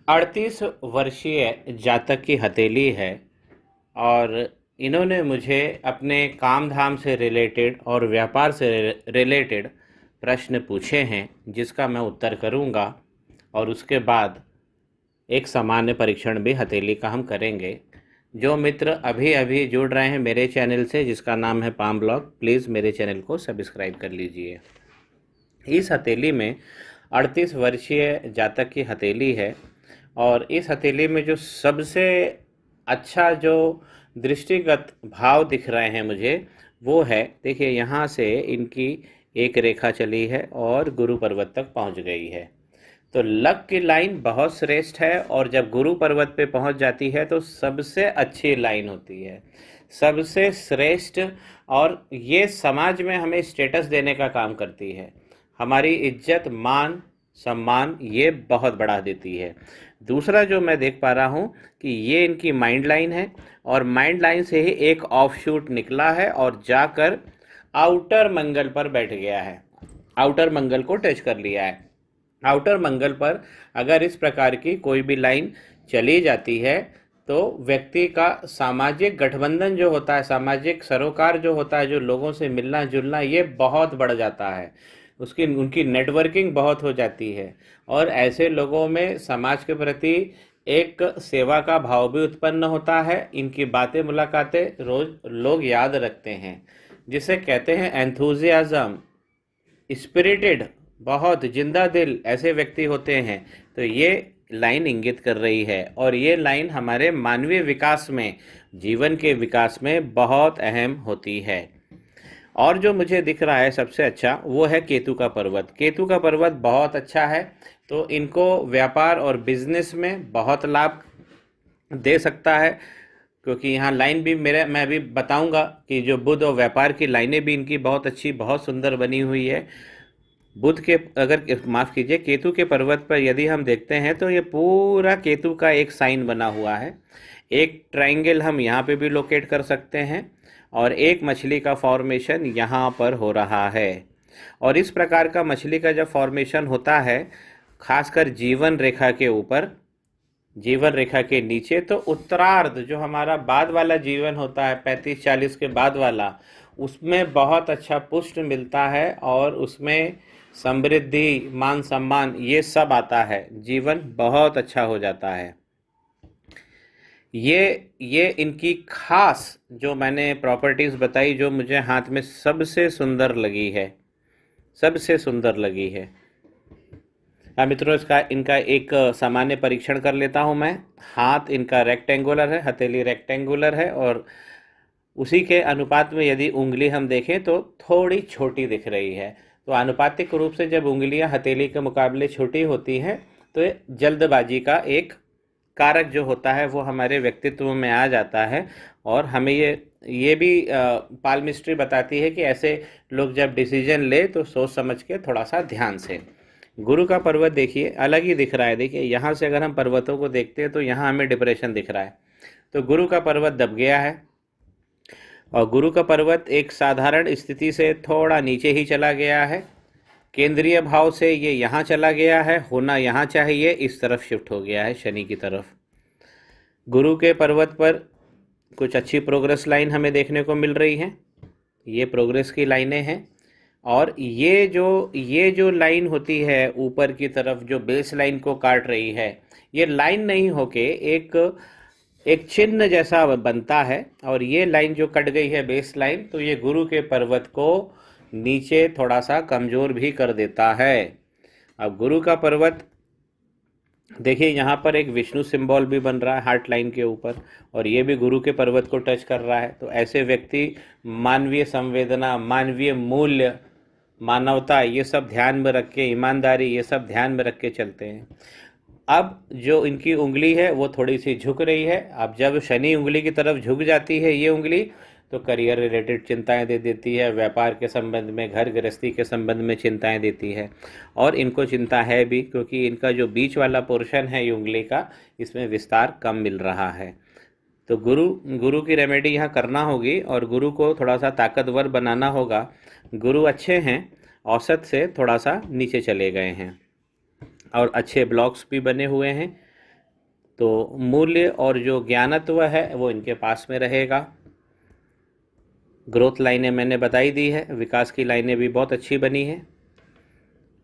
38 वर्षीय जातक की हथेली है और इन्होंने मुझे अपने काम धाम से रिलेटेड और व्यापार से रिलेटेड प्रश्न पूछे हैं, जिसका मैं उत्तर करूंगा। और उसके बाद एक सामान्य परीक्षण भी हथेली का हम करेंगे। जो मित्र अभी अभी जुड़ रहे हैं मेरे चैनल से, जिसका नाम है पाम ब्लॉग, प्लीज़ मेरे चैनल को सब्सक्राइब कर लीजिए। इस हथेली में 38 वर्षीय जातक की हथेली है और इस हथेली में जो सबसे अच्छा जो दृष्टिगत भाव दिख रहे हैं मुझे, वो है, देखिए यहाँ से इनकी एक रेखा चली है और गुरु पर्वत तक पहुँच गई है। तो लक की लाइन बहुत श्रेष्ठ है और जब गुरु पर्वत पे पहुंच जाती है तो सबसे अच्छी लाइन होती है, सबसे श्रेष्ठ। और ये समाज में हमें स्टेटस देने का काम करती है, हमारी इज्जत मान सम्मान ये बहुत बढ़ा देती है। दूसरा जो मैं देख पा रहा हूँ कि ये इनकी माइंड लाइन है और माइंड लाइन से ही एक ऑफशूट निकला है और जाकर आउटर मंगल पर बैठ गया है, आउटर मंगल को टच कर लिया है। आउटर मंगल पर अगर इस प्रकार की कोई भी लाइन चली जाती है तो व्यक्ति का सामाजिक गठबंधन जो होता है, सामाजिक सरोकार जो होता है, जो लोगों से मिलना जुलना, ये बहुत बढ़ जाता है। उसकी उनकी नेटवर्किंग बहुत हो जाती है और ऐसे लोगों में समाज के प्रति एक सेवा का भाव भी उत्पन्न होता है। इनकी बातें मुलाकातें रोज लोग याद रखते हैं, जिसे कहते हैं एंथुजियाज्म, स्पिरिटेड, बहुत जिंदा दिल ऐसे व्यक्ति होते हैं। तो ये लाइन इंगित कर रही है और ये लाइन हमारे मानवीय विकास में, जीवन के विकास में बहुत अहम होती है। और जो मुझे दिख रहा है सबसे अच्छा, वो है केतु का पर्वत। केतु का पर्वत बहुत अच्छा है, तो इनको व्यापार और बिजनेस में बहुत लाभ दे सकता है, क्योंकि यहाँ लाइन भी मैं भी बताऊंगा कि जो बुध और व्यापार की लाइनें भी इनकी बहुत अच्छी, बहुत सुंदर बनी हुई है। बुध के, अगर माफ़ कीजिए, केतु के पर्वत पर यदि हम देखते हैं तो ये पूरा केतु का एक साइन बना हुआ है। एक ट्रायंगल हम यहाँ पे भी लोकेट कर सकते हैं और एक मछली का फॉर्मेशन यहाँ पर हो रहा है। और इस प्रकार का मछली का जब फॉर्मेशन होता है, खासकर जीवन रेखा के ऊपर, जीवन रेखा के नीचे, तो उत्तरार्ध जो हमारा बाद वाला जीवन होता है, 35-40 के बाद वाला, उसमें बहुत अच्छा पुष्ट मिलता है और उसमें समृद्धि, मान सम्मान, ये सब आता है, जीवन बहुत अच्छा हो जाता है। ये इनकी खास जो मैंने प्रॉपर्टीज़ बताई, जो मुझे हाथ में सबसे सुंदर लगी है, सबसे सुंदर लगी है। अब मित्रों, इनका एक सामान्य परीक्षण कर लेता हूं मैं। हाथ इनका रेक्टेंगुलर है, हथेली रेक्टेंगुलर है और उसी के अनुपात में यदि उंगली हम देखें तो थोड़ी छोटी दिख रही है। तो आनुपातिक रूप से जब उंगलियां हथेली के मुकाबले छोटी होती हैं तो ये जल्दबाजी का एक कारक जो होता है वो हमारे व्यक्तित्व में आ जाता है। और हमें ये भी पाल्मिस्ट्री बताती है कि ऐसे लोग जब डिसीजन ले तो सोच समझ के, थोड़ा सा ध्यान से। गुरु का पर्वत देखिए, अलग ही दिख रहा है। देखिए यहाँ से अगर हम पर्वतों को देखते हैं तो यहाँ हमें डिप्रेशन दिख रहा है, तो गुरु का पर्वत दब गया है। और गुरु का पर्वत एक साधारण स्थिति से थोड़ा नीचे ही चला गया है, केंद्रीय भाव से ये यहाँ चला गया है, होना यहाँ चाहिए, इस तरफ शिफ्ट हो गया है, शनि की तरफ। गुरु के पर्वत पर कुछ अच्छी प्रोग्रेस लाइन हमें देखने को मिल रही हैं, ये प्रोग्रेस की लाइनें हैं। और ये जो लाइन होती है ऊपर की तरफ, जो बेस लाइन को काट रही है, ये लाइन नहीं होके एक चिन्ह जैसा बनता है। और ये लाइन जो कट गई है, बेस लाइन, तो ये गुरु के पर्वत को नीचे थोड़ा सा कमजोर भी कर देता है। अब गुरु का पर्वत देखिए, यहाँ पर एक विष्णु सिंबल भी बन रहा है हार्ट लाइन के ऊपर, और ये भी गुरु के पर्वत को टच कर रहा है। तो ऐसे व्यक्ति मानवीय संवेदना, मानवीय मूल्य, मानवता, ये सब ध्यान में रख के, ईमानदारी, ये सब ध्यान में रख के चलते हैं। अब जो इनकी उंगली है वो थोड़ी सी झुक रही है। अब जब शनि उंगली की तरफ झुक जाती है ये उंगली, तो करियर रिलेटेड चिंताएं दे देती है, व्यापार के संबंध में, घर गृहस्थी के संबंध में चिंताएं देती है। और इनको चिंता है भी, क्योंकि इनका जो बीच वाला पोर्शन है ये उंगली का, इसमें विस्तार कम मिल रहा है। तो गुरु की रेमेडी यहाँ करना होगी और गुरु को थोड़ा सा ताकतवर बनाना होगा। गुरु अच्छे हैं, औसत से थोड़ा सा नीचे चले गए हैं और अच्छे ब्लॉक्स भी बने हुए हैं। तो मूल्य और जो ज्ञानत्व है वो इनके पास में रहेगा। ग्रोथ लाइनें मैंने बताई दी है, विकास की लाइनें भी बहुत अच्छी बनी है।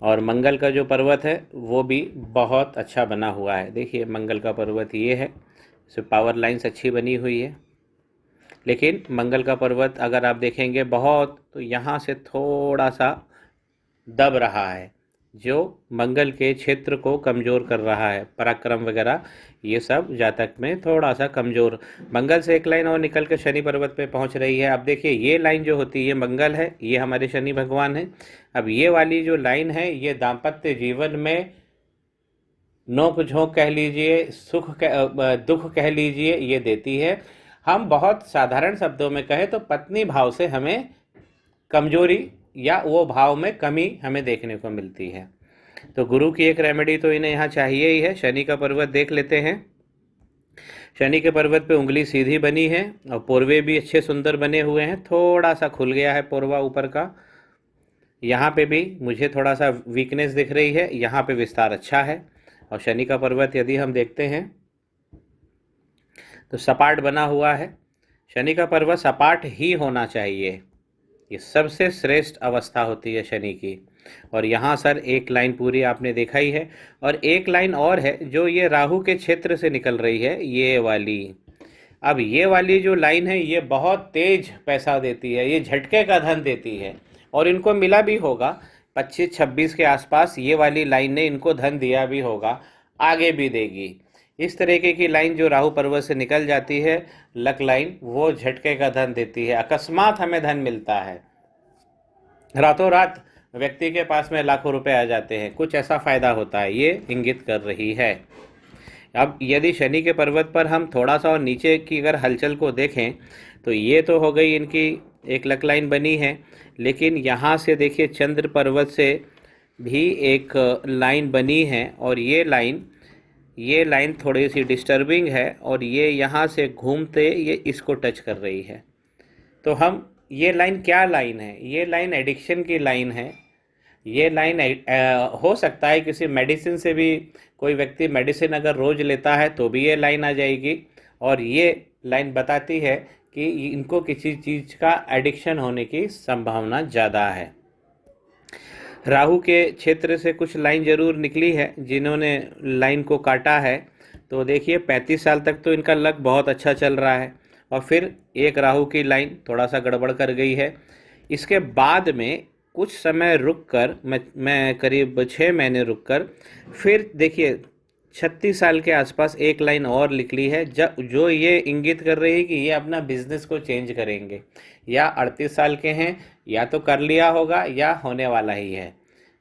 और मंगल का जो पर्वत है वो भी बहुत अच्छा बना हुआ है। देखिए मंगल का पर्वत ये है, इसमें पावर लाइन्स अच्छी बनी हुई है। लेकिन मंगल का पर्वत अगर आप देखेंगे बहुत, तो यहाँ से थोड़ा सा दब रहा है, जो मंगल के क्षेत्र को कमज़ोर कर रहा है। पराक्रम वगैरह ये सब जातक में थोड़ा सा कमज़ोर। मंगल से एक लाइन और निकल कर शनि पर्वत पे पहुंच रही है। अब देखिए ये लाइन जो होती है ये मंगल है, ये हमारे शनि भगवान है। अब ये वाली जो लाइन है ये दाम्पत्य जीवन में नोक झोंक कह लीजिए, दुख कह लीजिए, ये देती है। हम बहुत साधारण शब्दों में कहें तो पत्नी भाव से हमें कमजोरी या वो भाव में कमी हमें देखने को मिलती है। तो गुरु की एक रेमेडी तो इन्हें यहाँ चाहिए ही है। शनि का पर्वत देख लेते हैं। शनि के पर्वत पे उंगली सीधी बनी है और पोरवे भी अच्छे सुंदर बने हुए हैं। थोड़ा सा खुल गया है पोरवा ऊपर का, यहाँ पे भी मुझे थोड़ा सा वीकनेस दिख रही है, यहाँ पे विस्तार अच्छा है। और शनि का पर्वत यदि हम देखते हैं तो सपाट बना हुआ है। शनि का पर्वत सपाट ही होना चाहिए, ये सबसे श्रेष्ठ अवस्था होती है शनि की। और यहाँ सर एक लाइन पूरी आपने देखा ही है, और एक लाइन और है जो ये राहु के क्षेत्र से निकल रही है, ये वाली। अब ये वाली जो लाइन है ये बहुत तेज पैसा देती है, ये झटके का धन देती है। और इनको मिला भी होगा 25-26 के आसपास, ये वाली लाइन ने इनको धन दिया भी होगा, आगे भी देगी। इस तरीके की लाइन जो राहु पर्वत से निकल जाती है, लक लाइन, वो झटके का धन देती है। अकस्मात हमें धन मिलता है, रातों रात व्यक्ति के पास में लाखों रुपए आ जाते हैं, कुछ ऐसा फायदा होता है, ये इंगित कर रही है। अब यदि शनि के पर्वत पर हम थोड़ा सा और नीचे की अगर हलचल को देखें तो ये तो हो गई इनकी एक लक लाइन बनी है। लेकिन यहाँ से देखिए चंद्र पर्वत से भी एक लाइन बनी है, और ये लाइन थोड़ी सी डिस्टर्बिंग है, और ये यहाँ से घूमते ये इसको टच कर रही है। तो हम ये लाइन क्या लाइन है? ये लाइन एडिक्शन की लाइन है। ये लाइन हो सकता है किसी मेडिसिन से भी, कोई व्यक्ति मेडिसिन अगर रोज़ लेता है तो भी ये लाइन आ जाएगी। और ये लाइन बताती है कि इनको किसी चीज़ का एडिक्शन होने की संभावना ज़्यादा है। राहु के क्षेत्र से कुछ लाइन जरूर निकली है, जिन्होंने लाइन को काटा है। तो देखिए 35 साल तक तो इनका लक बहुत अच्छा चल रहा है, और फिर एक राहु की लाइन थोड़ा सा गड़बड़ कर गई है। इसके बाद में कुछ समय रुक कर, मैं करीब 6 महीने रुक कर, फिर देखिए 36 साल के आसपास एक लाइन और निकली है, जो ये इंगित कर रही है कि ये अपना बिजनेस को चेंज करेंगे। या 38 साल के हैं, या तो कर लिया होगा या होने वाला ही है।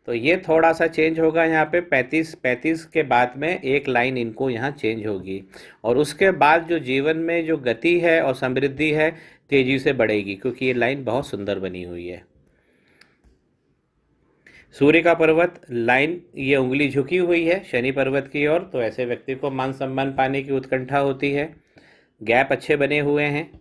तो ये थोड़ा सा चेंज होगा यहाँ पे 35 के बाद में एक लाइन इनको यहाँ चेंज होगी। और उसके बाद जो जीवन में जो गति है और समृद्धि है तेजी से बढ़ेगी, क्योंकि ये लाइन बहुत सुंदर बनी हुई है। सूर्य का पर्वत लाइन, ये उंगली झुकी हुई है शनि पर्वत की ओर, तो ऐसे व्यक्ति को मान सम्मान पाने की उत्कंठा होती है। गैप अच्छे बने हुए हैं।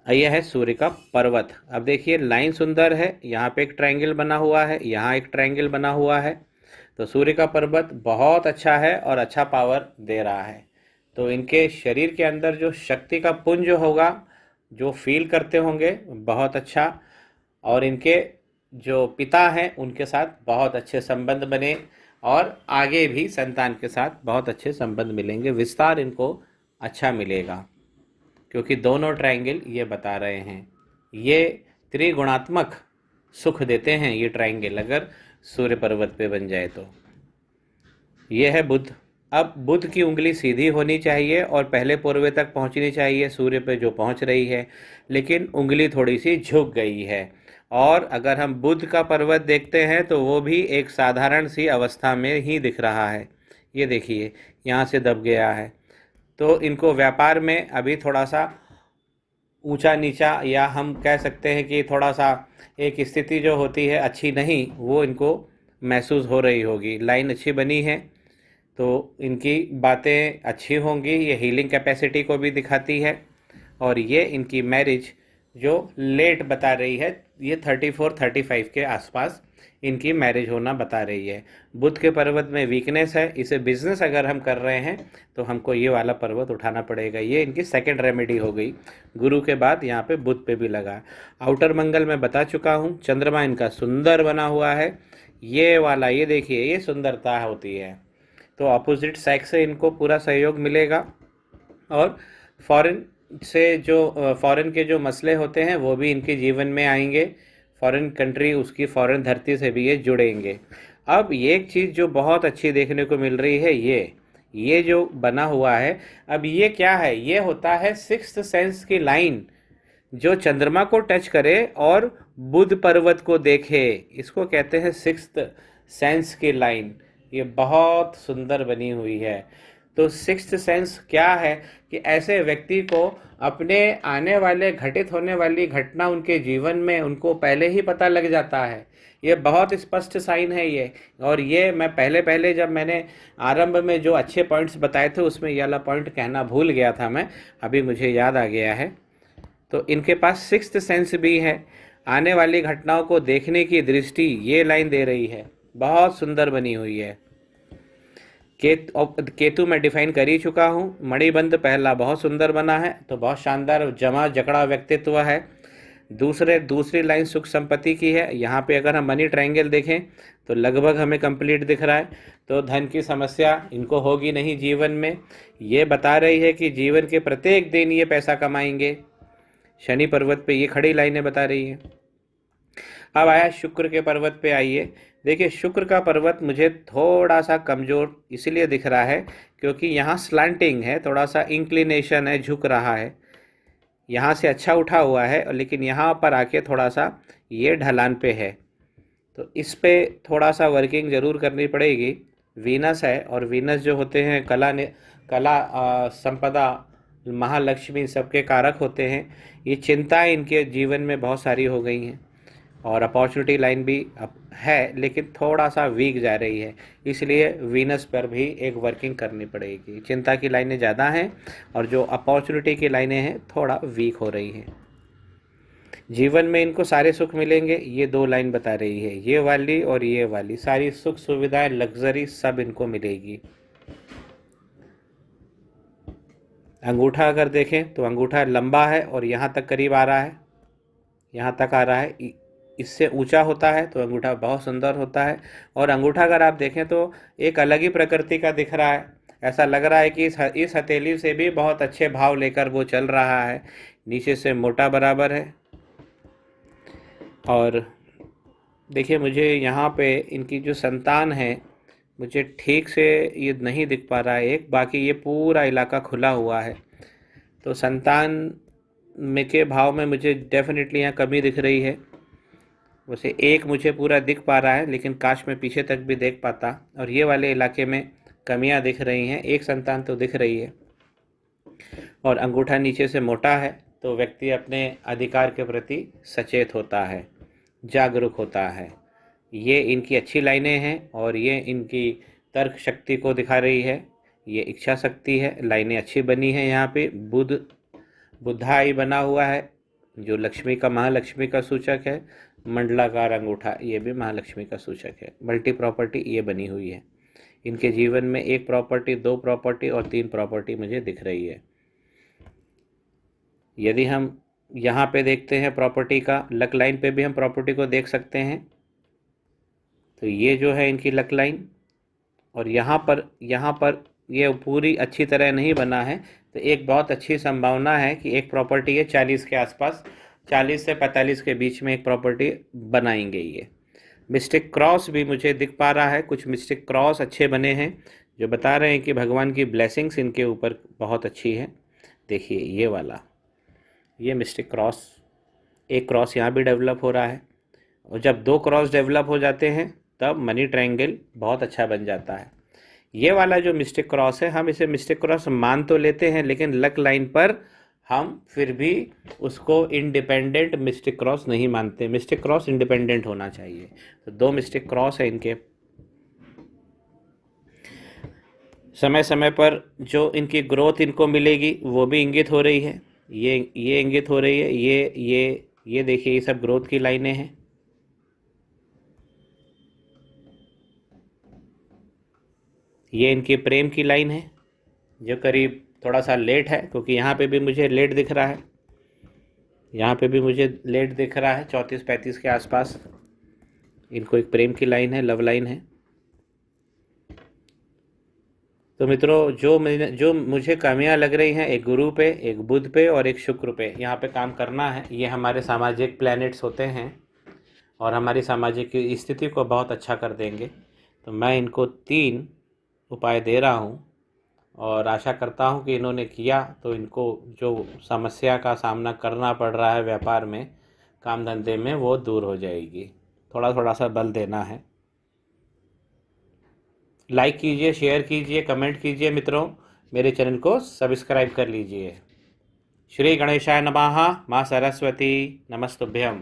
यह है सूर्य का पर्वत। अब देखिए लाइन सुंदर है, यहाँ पे एक ट्रायंगल बना हुआ है, यहाँ एक ट्रायंगल बना हुआ है। तो सूर्य का पर्वत बहुत अच्छा है और अच्छा पावर दे रहा है। तो इनके शरीर के अंदर जो शक्ति का पुंज होगा, जो फील करते होंगे, बहुत अच्छा। और इनके जो पिता हैं उनके साथ बहुत अच्छे संबंध बने, और आगे भी संतान के साथ बहुत अच्छे संबंध मिलेंगे। विस्तार इनको अच्छा मिलेगा, क्योंकि दोनों ट्रायंगल ये बता रहे हैं, ये त्रिगुणात्मक सुख देते हैं। ये ट्रायंगल अगर सूर्य पर्वत पे बन जाए तो ये है बुध। अब बुध की उंगली सीधी होनी चाहिए और पहले पूर्वे तक पहुंचनी चाहिए, सूर्य पे जो पहुंच रही है, लेकिन उंगली थोड़ी सी झुक गई है। और अगर हम बुध का पर्वत देखते हैं तो वो भी एक साधारण सी अवस्था में ही दिख रहा है। ये देखिए यहाँ से दब गया है। तो इनको व्यापार में अभी थोड़ा सा ऊंचा नीचा, या हम कह सकते हैं कि थोड़ा सा एक स्थिति जो होती है अच्छी नहीं, वो इनको महसूस हो रही होगी। लाइन अच्छी बनी है तो इनकी बातें अच्छी होंगी, ये हीलिंग कैपेसिटी को भी दिखाती है। और ये इनकी मैरिज जो लेट बता रही है, ये 34-35 के आसपास इनकी मैरिज होना बता रही है। बुध के पर्वत में वीकनेस है, इसे बिजनेस अगर हम कर रहे हैं तो हमको ये वाला पर्वत उठाना पड़ेगा। ये इनकी सेकंड रेमेडी हो गई। गुरु के बाद यहाँ पे बुध पे भी लगा। आउटर मंगल में बता चुका हूँ, चंद्रमा इनका सुंदर बना हुआ है। ये वाला, ये देखिए, ये सुंदरता होती है। तो अपोजिट सेक्स से इनको पूरा सहयोग मिलेगा। और फॉरेन से जो फॉरेन के जो मसले होते हैं वो भी इनके जीवन में आएंगे। फॉरेन कंट्री, उसकी फॉरेन धरती से भी ये जुड़ेंगे। अब ये एक चीज़ जो बहुत अच्छी देखने को मिल रही है, ये जो बना हुआ है, अब ये क्या है? ये होता है सिक्स्थ सेंस की लाइन, जो चंद्रमा को टच करे और बुध पर्वत को देखे, इसको कहते हैं सिक्स्थ सेंस की लाइन। ये बहुत सुंदर बनी हुई है। तो सिक्स्थ सेंस क्या है कि ऐसे व्यक्ति को अपने आने वाले घटित होने वाली घटना उनके जीवन में उनको पहले ही पता लग जाता है। ये बहुत स्पष्ट साइन है ये। और ये मैं पहले जब मैंने आरंभ में जो अच्छे पॉइंट्स बताए थे उसमें ये वाला पॉइंट कहना भूल गया था मैं, अभी मुझे याद आ गया है। तो इनके पास सिक्स्थ सेंस भी है, आने वाली घटनाओं को देखने की दृष्टि ये लाइन दे रही है। बहुत सुंदर बनी हुई है। केतु मैं डिफाइन कर ही चुका हूँ। मणिबंध पहला बहुत सुंदर बना है, तो बहुत शानदार जमा जकड़ा व्यक्तित्व है। दूसरी लाइन सुख संपत्ति की है। यहाँ पे अगर हम मनी ट्रायंगल देखें तो लगभग हमें कंप्लीट दिख रहा है। तो धन की समस्या इनको होगी नहीं जीवन में। ये बता रही है कि जीवन के प्रत्येक दिन ये पैसा कमाएंगे। शनि पर्वत पे ये खड़ी लाइनें बता रही है। अब आया शुक्र के पर्वत पे। आइए देखिए, शुक्र का पर्वत मुझे थोड़ा सा कमज़ोर इसलिए दिख रहा है क्योंकि यहाँ स्लांटिंग है, थोड़ा सा इंक्लिनेशन है, झुक रहा है। यहाँ से अच्छा उठा हुआ है, लेकिन यहाँ पर आके थोड़ा सा ये ढलान पे है। तो इस पे थोड़ा सा वर्किंग ज़रूर करनी पड़ेगी। वीनस है, और वीनस जो होते हैं कला संपदा, महालक्ष्मी सबके कारक होते हैं। ये चिंताएं इनके जीवन में बहुत सारी हो गई हैं। और अपॉर्चुनिटी लाइन भी है, लेकिन थोड़ा सा वीक जा रही है, इसलिए वीनस पर भी एक वर्किंग करनी पड़ेगी। चिंता की लाइनें ज़्यादा हैं और जो अपॉर्चुनिटी की लाइनें हैं थोड़ा वीक हो रही हैं। जीवन में इनको सारे सुख मिलेंगे, ये दो लाइन बता रही है, ये वाली और ये वाली। सारी सुख सुविधाएं, लग्जरी सब इनको मिलेगी। अंगूठा अगर देखें तो अंगूठा लंबा है और यहाँ तक करीब आ रहा है, यहाँ तक आ रहा है। इससे ऊंचा होता है तो अंगूठा बहुत सुंदर होता है। और अंगूठा अगर आप देखें तो एक अलग ही प्रकृति का दिख रहा है। ऐसा लग रहा है कि इस हथेली से भी बहुत अच्छे भाव लेकर वो चल रहा है। नीचे से मोटा बराबर है। और देखिए, मुझे यहाँ पे इनकी जो संतान है, मुझे ठीक से ये नहीं दिख पा रहा है एक, बाकी ये पूरा इलाका खुला हुआ है। तो संतान में के भाव में मुझे डेफिनेटली यहाँ कमी दिख रही है। वैसे एक मुझे पूरा दिख पा रहा है, लेकिन काश मैं पीछे तक भी देख पाता। और ये वाले इलाके में कमियां दिख रही हैं। एक संतान तो दिख रही है। और अंगूठा नीचे से मोटा है, तो व्यक्ति अपने अधिकार के प्रति सचेत होता है, जागरूक होता है। ये इनकी अच्छी लाइनें हैं और ये इनकी तर्क शक्ति को दिखा रही है। ये इच्छा शक्ति है। लाइनें अच्छी बनी है। यहाँ पे बुधाई बना हुआ है, जो लक्ष्मी का, महालक्ष्मी का सूचक है। मंडलाकार अंगूठा, ये भी महालक्ष्मी का सूचक है। मल्टी प्रॉपर्टी ये बनी हुई है। इनके जीवन में 1 प्रॉपर्टी, 2 प्रॉपर्टी और 3 प्रॉपर्टी मुझे दिख रही है। यदि हम यहाँ पे देखते हैं प्रॉपर्टी का, लक लाइन पे भी हम प्रॉपर्टी को देख सकते हैं। तो ये जो है इनकी लक लाइन, और यहाँ पर ये पूरी अच्छी तरह नहीं बना है। तो एक बहुत अच्छी संभावना है कि एक प्रॉपर्टी है 40 के आसपास, 40 से 45 के बीच में एक प्रॉपर्टी बनाएंगे। ये मिस्टिक क्रॉस भी मुझे दिख पा रहा है। कुछ मिस्टिक क्रॉस अच्छे बने हैं, जो बता रहे हैं कि भगवान की ब्लेसिंग्स इनके ऊपर बहुत अच्छी है। देखिए ये वाला, ये मिस्टिक क्रॉस, एक क्रॉस यहाँ भी डेवलप हो रहा है। और जब 2 क्रॉस डेवलप हो जाते हैं तब मनी ट्रायंगल बहुत अच्छा बन जाता है। ये वाला जो मिस्टिक क्रॉस है, हम इसे मिस्टिक क्रॉस मान तो लेते हैं, लेकिन लक लाइन पर हम फिर भी उसको इंडिपेंडेंट मिस्टिक क्रॉस नहीं मानते। मिस्टिक क्रॉस इंडिपेंडेंट होना चाहिए। तो 2 मिस्टिक क्रॉस है इनके। समय समय पर जो इनकी ग्रोथ इनको मिलेगी वो भी इंगित हो रही है। ये इंगित हो रही है। ये देखिए, ये सब ग्रोथ की लाइनें हैं। ये इनकी प्रेम की लाइन है, जो करीब थोड़ा सा लेट है, क्योंकि यहाँ पे भी मुझे लेट दिख रहा है, यहाँ पे भी मुझे लेट दिख रहा है 34-35 के आसपास। इनको एक प्रेम की लाइन है, लव लाइन है। तो मित्रों, जो मुझे कमियां लग रही हैं, एक गुरु पे, एक बुध पे और एक शुक्र पे यहाँ पे काम करना है। ये हमारे सामाजिक प्लैनेट्स होते हैं और हमारी सामाजिक स्थिति को बहुत अच्छा कर देंगे। तो मैं इनको 3 उपाय दे रहा हूँ और आशा करता हूँ कि इन्होंने किया तो इनको जो समस्या का सामना करना पड़ रहा है व्यापार में, काम धंधे में, वो दूर हो जाएगी। थोड़ा थोड़ा सा बल देना है। लाइक कीजिए, शेयर कीजिए, कमेंट कीजिए मित्रों। मेरे चैनल को सब्सक्राइब कर लीजिए। श्री गणेशाय नमः। माँ सरस्वती नमस्तुभ्यम।